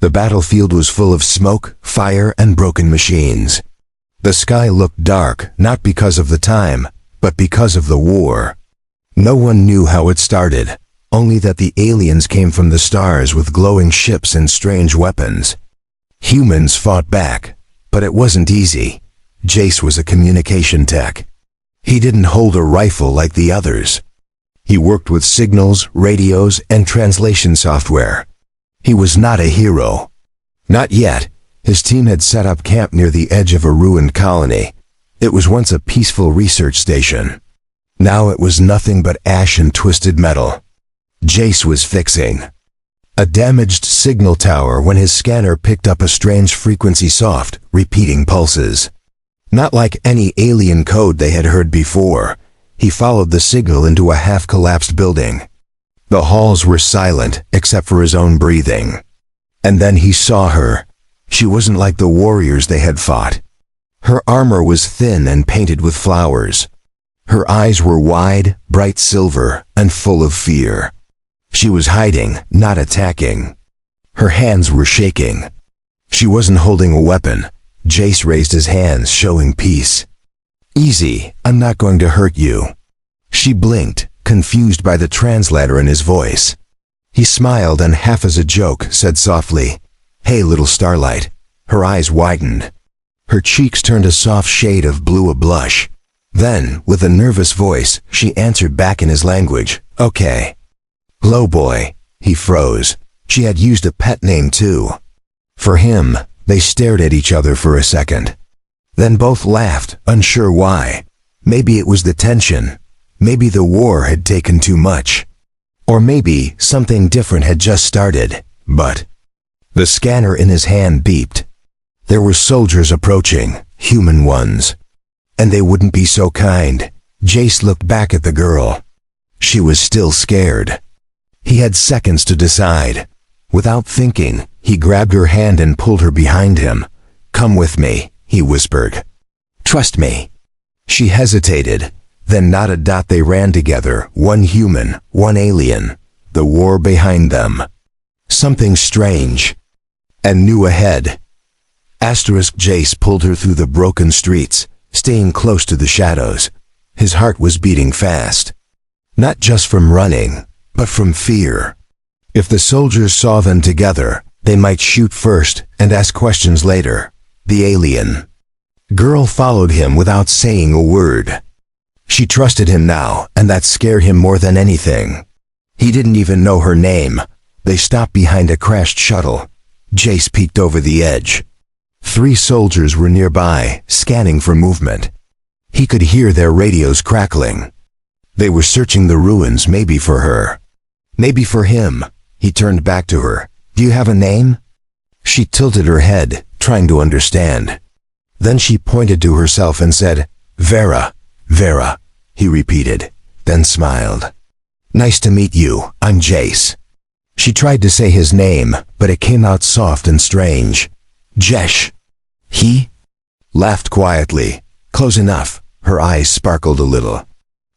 The battlefield was full of smoke, fire, and broken machines. The sky looked dark, not because of the time, but because of the war. No one knew how it started, only that the aliens came from the stars with glowing ships and strange weapons. Humans fought back, but it wasn't easy. Jace was a communication tech. He didn't hold a rifle like the others. He worked with signals, radios, and translation software. He was not a hero. Not yet. His team had set up camp near the edge of a ruined colony. It was once a peaceful research station. Now it was nothing but ash and twisted metal. Jace was fixing a damaged signal tower when his scanner picked up a strange frequency, soft, repeating pulses. Not like any alien code they had heard before. He followed the signal into a half-collapsed building. The halls were silent, except for his own breathing. And then he saw her. She wasn't like the warriors they had fought. Her armor was thin and painted with flowers. Her eyes were wide, bright silver, and full of fear. She was hiding, not attacking. Her hands were shaking. She wasn't holding a weapon. Jace raised his hands, showing peace. "Easy, I'm not going to hurt you." She blinked, confused by the translator in his voice. He smiled and, half as a joke, said softly, "Hey, little Starlight." Her eyes widened. Her cheeks turned a soft shade of blue, a blush. Then, with a nervous voice, she answered back in his language, "Okay." "Hello, boy." He froze. She had used a pet name too. For him, they stared at each other for a second. Then both laughed, unsure why. Maybe it was the tension. Maybe the war had taken too much. Or maybe something different had just started. But the scanner in his hand beeped. There were soldiers approaching, human ones. And they wouldn't be so kind. Jace looked back at the girl. She was still scared. He had seconds to decide. Without thinking, he grabbed her hand and pulled her behind him. "Come with me," he whispered. "Trust me." She hesitated. Then not a dot they ran together, one human, one alien. The war behind them. Something strange and new ahead. Jace pulled her through the broken streets, staying close to the shadows. His heart was beating fast. Not just from running, but from fear. If the soldiers saw them together, they might shoot first and ask questions later. The alien girl followed him without saying a word. She trusted him now, and that scared him more than anything. He didn't even know her name. They stopped behind a crashed shuttle. Jace peeked over the edge. 3 soldiers were nearby, scanning for movement. He could hear their radios crackling. They were searching the ruins, maybe for her. Maybe for him. He turned back to her. "Do you have a name?" She tilted her head, trying to understand. Then she pointed to herself and said, "Vera, Vera," he repeated, then smiled. "Nice to meet you, I'm Jace." She tried to say his name, but it came out soft and strange. "Jesh." He laughed quietly. Close enough. Her eyes sparkled a little.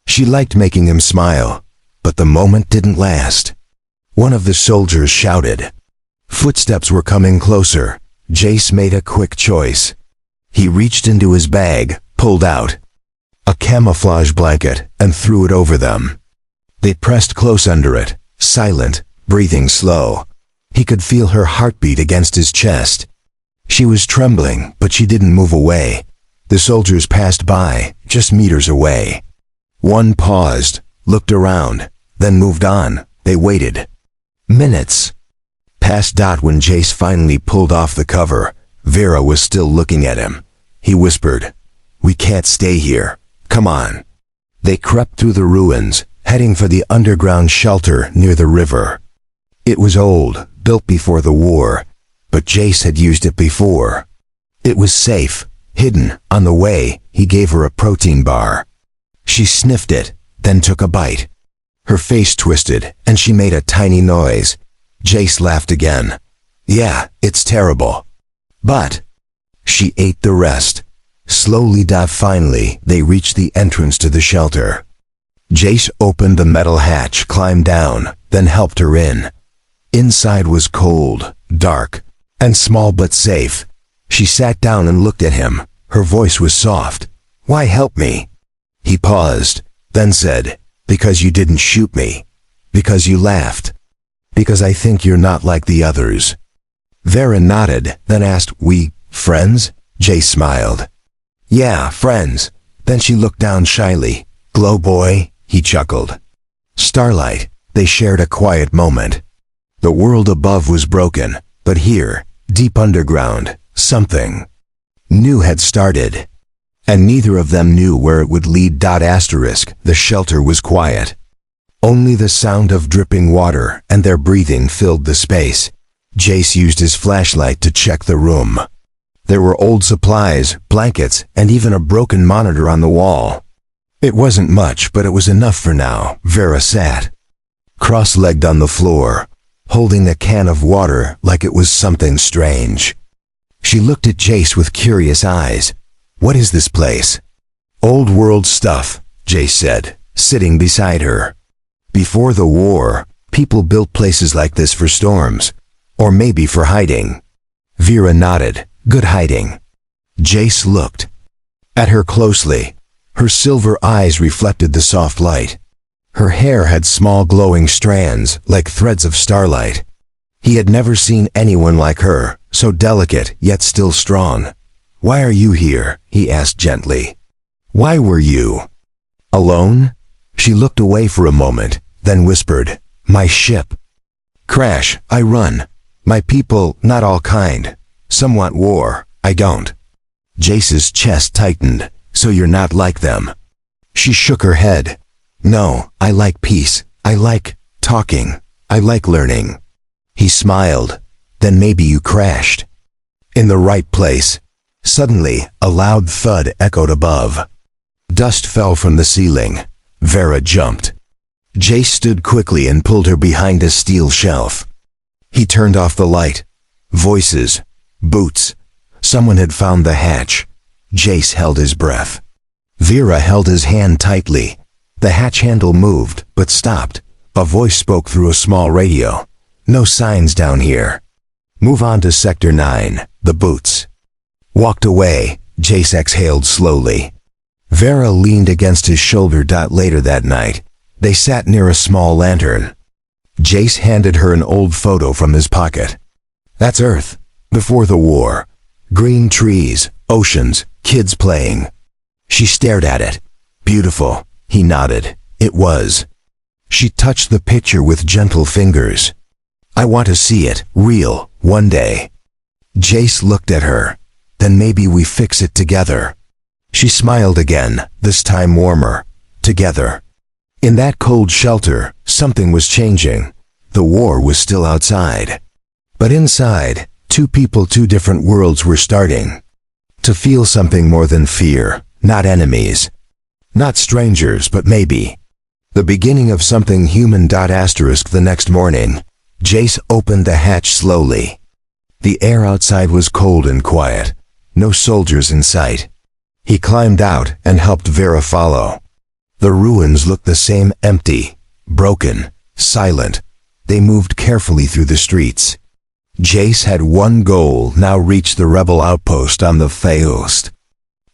She liked making him smile, but the moment didn't last. One of the soldiers shouted. Footsteps were coming closer. Jace made a quick choice. He reached into his bag, pulled out a camouflage blanket, and threw it over them. They pressed close under it, silent, breathing slow. He could feel her heartbeat against his chest. She was trembling, but she didn't move away. The soldiers passed by, just meters away. One paused, looked around, then moved on. They waited. Minutes passed when Jace finally pulled off the cover. Vera was still looking at him. He whispered, "We can't stay here. Come on." They crept through the ruins, heading for the underground shelter near the river. It was old, built before the war, but Jace had used it before. It was safe, hidden. On the way, he gave her a protein bar. She sniffed it, then took a bite. Her face twisted, and she made a tiny noise. Jace laughed again. "Yeah, it's terrible. But..." She ate the rest. Slowly. Finally, they reached the entrance to the shelter. Jace opened the metal hatch, climbed down, then helped her in. Inside was cold, dark, and small but safe. She sat down and looked at him. Her voice was soft. "Why help me?" He paused, then said, "Because you didn't shoot me. Because you laughed. Because I think you're not like the others." Vera nodded, then asked, "We friends?" Jace smiled. "Yeah, friends." Then she looked down shyly. "Glow boy," he chuckled. Starlight. They shared a quiet moment. The world above was broken, but here, deep underground, something new had started. And neither of them knew where it would lead. The shelter was quiet. Only the sound of dripping water and their breathing filled the space. Jace used his flashlight to check the room. There were old supplies, blankets, and even a broken monitor on the wall. It wasn't much, but it was enough for now. Vera sat, cross-legged on the floor, holding a can of water like it was something strange. She looked at Jace with curious eyes. "What is this place?" "Old world stuff," Jace said, sitting beside her. "Before the war, people built places like this for storms, or maybe for hiding." Vera nodded. "Good hiding." Jace looked at her closely. Her silver eyes reflected the soft light. Her hair had small glowing strands, like threads of starlight. He had never seen anyone like her, so delicate yet still strong. "Why are you here?" he asked gently. "Why were you alone?" She looked away for a moment, then whispered, "My ship crash. I run. My people, not all kind. Some want war. I don't." Jace's chest tightened. "So you're not like them?" She shook her head. "No, I like peace. I like talking. I like learning." He smiled. "Then maybe you crashed in the right place." Suddenly, a loud thud echoed above. Dust fell from the ceiling. Vera jumped. Jace stood quickly and pulled her behind a steel shelf. He turned off the light. Voices. Boots. Someone had found the hatch. Jace held his breath. Vera held his hand tightly. The hatch handle moved, but stopped. A voice spoke through a small radio. "No signs down here. Move on to Sector 9, the boots." Walked away. Jace exhaled slowly. Vera leaned against his shoulder. Later that night, they sat near a small lantern. Jace handed her an old photo from his pocket. "That's Earth, before the war. Green trees, oceans, kids playing." She stared at it. "Beautiful," he nodded. It was. She touched the picture with gentle fingers. "I want to see it, real, one day." Jace looked at her. "Then maybe we fix it together." She smiled again, this time warmer. Together. In that cold shelter, something was changing. The war was still outside. But inside, two people, two different worlds were starting to feel something more than fear, not enemies. Not strangers, but maybe the beginning of something human. The next morning, Jace opened the hatch slowly. The air outside was cold and quiet. No soldiers in sight. He climbed out and helped Vera follow. The ruins looked the same, empty, broken, silent. They moved carefully through the streets. Jace had one goal now: reach the rebel outpost on the Faost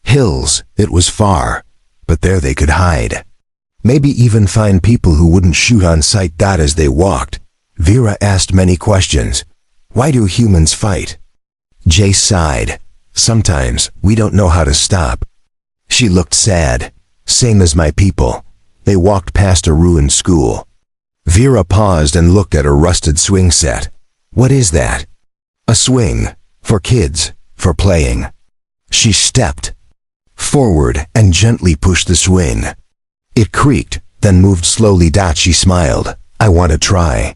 Hills. It was far, but there they could hide. Maybe even find people who wouldn't shoot on sight. As they walked, Vera asked many questions. Why do humans fight? Jace sighed. Sometimes we don't know how to stop. She looked sad. Same as my people. They walked past a ruined school. Vera paused and looked at a rusted swing set. What is that? A swing. For kids. For playing. She stepped forward and gently pushed the swing. It creaked, then moved slowly. She smiled. I want to try.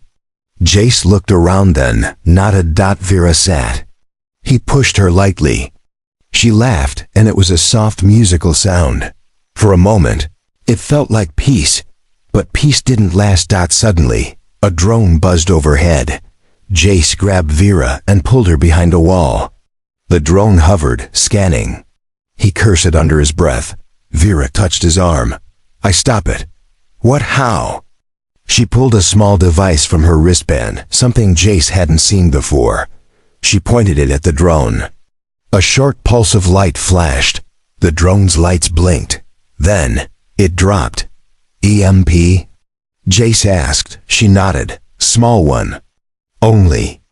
Jace looked around then, nodded. Vera sat. He pushed her lightly. She laughed, and it was a soft musical sound. For a moment, it felt like peace. But peace didn't last. Suddenly, a drone buzzed overhead. Jace grabbed Vera and pulled her behind a wall. The drone hovered, scanning. He cursed under his breath. Vera touched his arm. I stop it. What? How? She pulled a small device from her wristband, something Jace hadn't seen before. She pointed it at the drone. A short pulse of light flashed. The drone's lights blinked. Then, it dropped. EMP? Jace asked. She nodded. Small one. Only.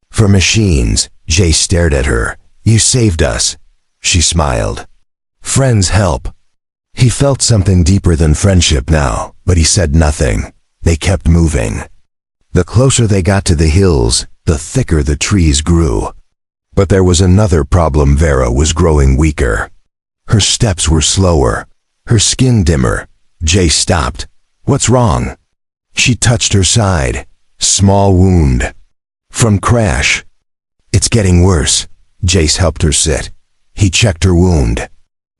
For machines. Jace stared at her. You saved us. She smiled. Friends help. He felt something deeper than friendship now, but he said nothing. They kept moving. The closer they got to the hills, the thicker the trees grew. But there was another problem. Vera was growing weaker. Her steps were slower. Her skin dimmer. Jace stopped. What's wrong? She touched her side. Small wound. From crash. It's getting worse. Jace helped her sit. He checked her wound.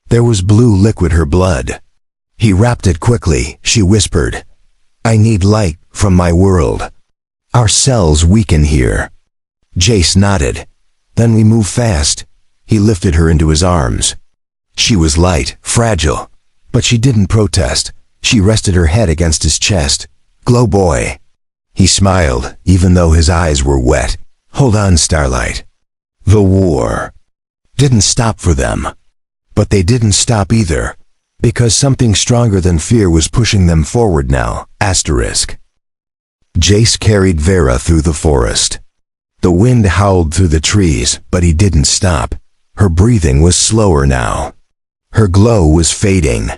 There was blue liquid, her blood. He wrapped it quickly. She whispered, I need light from my world. Our cells weaken here. Jace nodded. Then we move fast. He lifted her into his arms. She was light, fragile, but she didn't protest. She rested her head against his chest. Glow boy. He smiled, even though his eyes were wet. Hold on, Starlight. The war didn't stop for them. But they didn't stop either, because something stronger than fear was pushing them forward now. Asterisk. Jace carried Vera through the forest. The wind howled through the trees, but he didn't stop. Her breathing was slower now. Her glow was fading.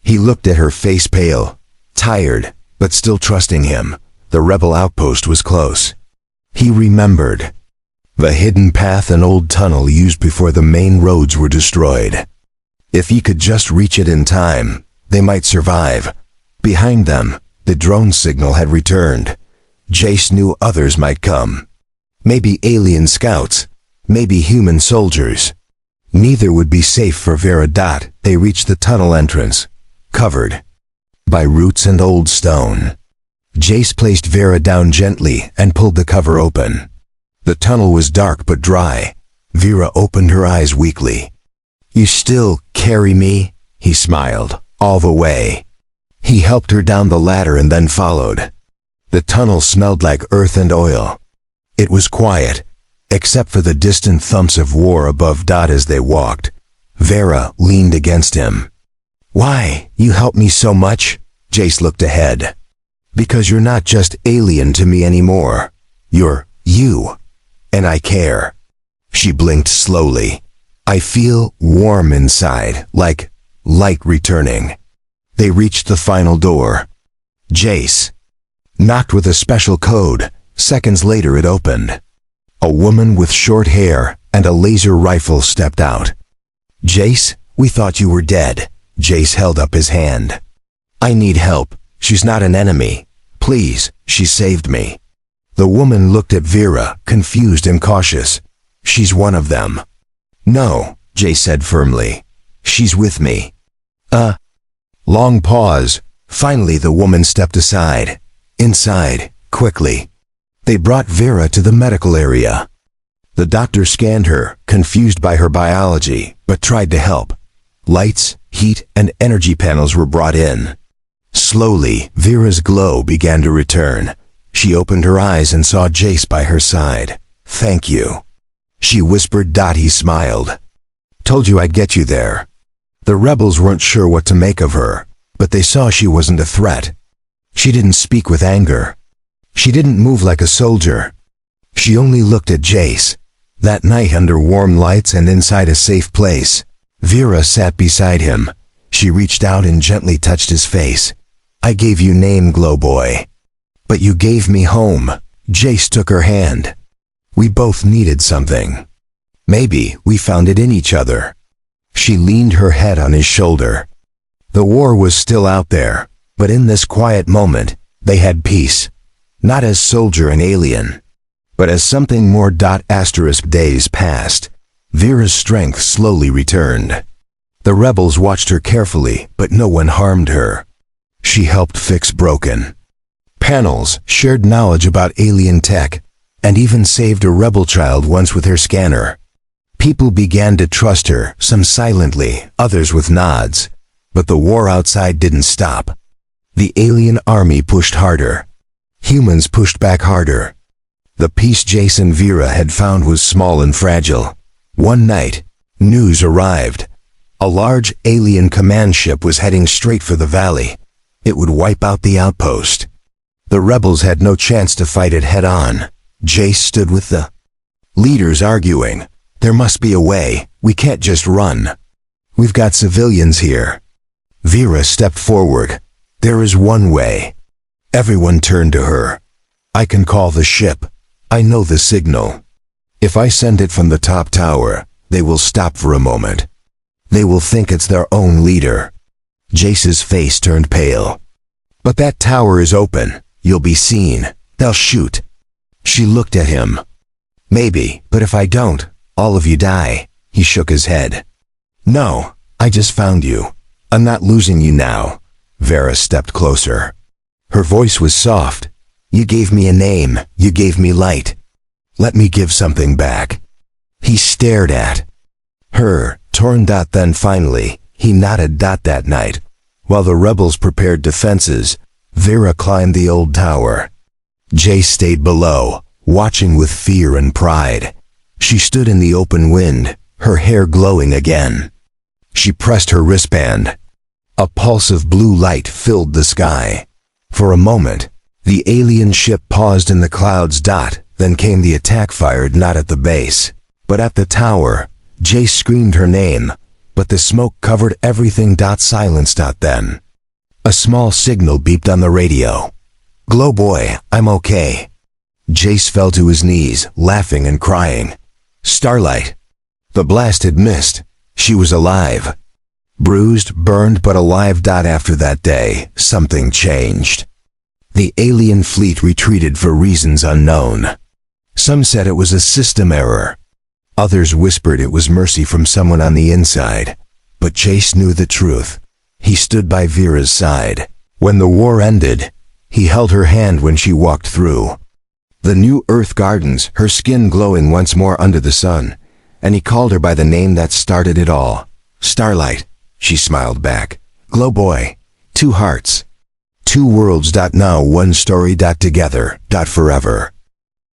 He looked at her, face pale, tired, but still trusting him. The rebel outpost was close. He remembered. The hidden path and old tunnel used before the main roads were destroyed. If he could just reach it in time, they might survive. Behind them, the drone signal had returned. Jace knew others might come. Maybe alien scouts, maybe human soldiers. Neither would be safe for Vera. They reached the tunnel entrance, covered by roots and old stone. Jace placed Vera down gently and pulled the cover open. The tunnel was dark but dry. Vera opened her eyes weakly. You still carry me? He smiled. All the way. He helped her down the ladder and then followed. The tunnel smelled like earth and oil. It was quiet, except for the distant thumps of war above. As they walked, Vera leaned against him. Why, you helped me so much? Jace looked ahead. Because you're not just alien to me anymore. You're you. And I care. She blinked slowly. I feel warm inside, like light returning. They reached the final door. Jace knocked with a special code. Seconds later it opened. A woman with short hair and a laser rifle stepped out. Jace, we thought you were dead. Jace held up his hand. I need help. She's not an enemy. Please, she saved me. The woman looked at Vera, confused and cautious. She's one of them. No, Jace said firmly. She's with me. Long pause. Finally the woman stepped aside. Inside, quickly. They brought Vera to the medical area. The doctor scanned her, confused by her biology, but tried to help. Lights, heat, and energy panels were brought in. Slowly, Vera's glow began to return. She opened her eyes and saw Jace by her side. Thank you. She whispered. He smiled. Told you I'd get you there. The rebels weren't sure what to make of her, but they saw she wasn't a threat. She didn't speak with anger. She didn't move like a soldier. She only looked at Jace. That night under warm lights and inside a safe place, Vera sat beside him. She reached out and gently touched his face. I gave you name, Glow Boy. But you gave me home. Jace took her hand. We both needed something. Maybe we found it in each other. She leaned her head on his shoulder. The war was still out there, but in this quiet moment, they had peace. Not as soldier and alien, but as something more. Days passed. Vera's strength slowly returned. The rebels watched her carefully, but no one harmed her. She helped fix broken panels, shared knowledge about alien tech, and even saved a rebel child once with her scanner. People began to trust her, some silently, others with nods. But the war outside didn't stop. The alien army pushed harder. Humans pushed back harder. The piece Jace and Vera had found was small and fragile. One night, news arrived. A large alien command ship was heading straight for the valley. It would wipe out the outpost. The rebels had no chance to fight it head-on. Jace stood with the leaders arguing. There must be a way. We can't just run. We've got civilians here. Vera stepped forward. There is one way. Everyone turned to her. I can call the ship. I know the signal. If I send it from the top tower, they will stop for a moment. They will think it's their own leader. Jace's face turned pale. But that tower is open. You'll be seen. They'll shoot. She looked at him. Maybe, but if I don't, all of you die. He shook his head. No, I just found you. I'm not losing you now. Vera stepped closer. Her voice was soft. You gave me a name. You gave me light. Let me give something back. He stared at her, torn. Then finally, he nodded. That night, while the rebels prepared defenses, Vera climbed the old tower. Jace stayed below, watching with fear and pride. She stood in the open wind, her hair glowing again. She pressed her wristband. A pulse of blue light filled the sky. For a moment, the alien ship paused in the clouds. Then came the attack, fired not at the base, but at the tower. Jace screamed her name, but the smoke covered everything. Silence. Then a small signal beeped on the radio. Glow boy, I'm okay. Jace fell to his knees, laughing and crying. Starlight. The blast had missed. She was alive. Bruised, burned, but alive. After that day, something changed. The alien fleet retreated for reasons unknown. Some said it was a system error. Others whispered it was mercy from someone on the inside. But Jace knew the truth. He stood by Vera's side. When the war ended, he held her hand when she walked through the new Earth Gardens, her skin glowing once more under the sun, and he called her by the name that started it all. Starlight. She smiled back. Glow boy. 2 hearts. 2 worlds. Now one story. Together. Forever.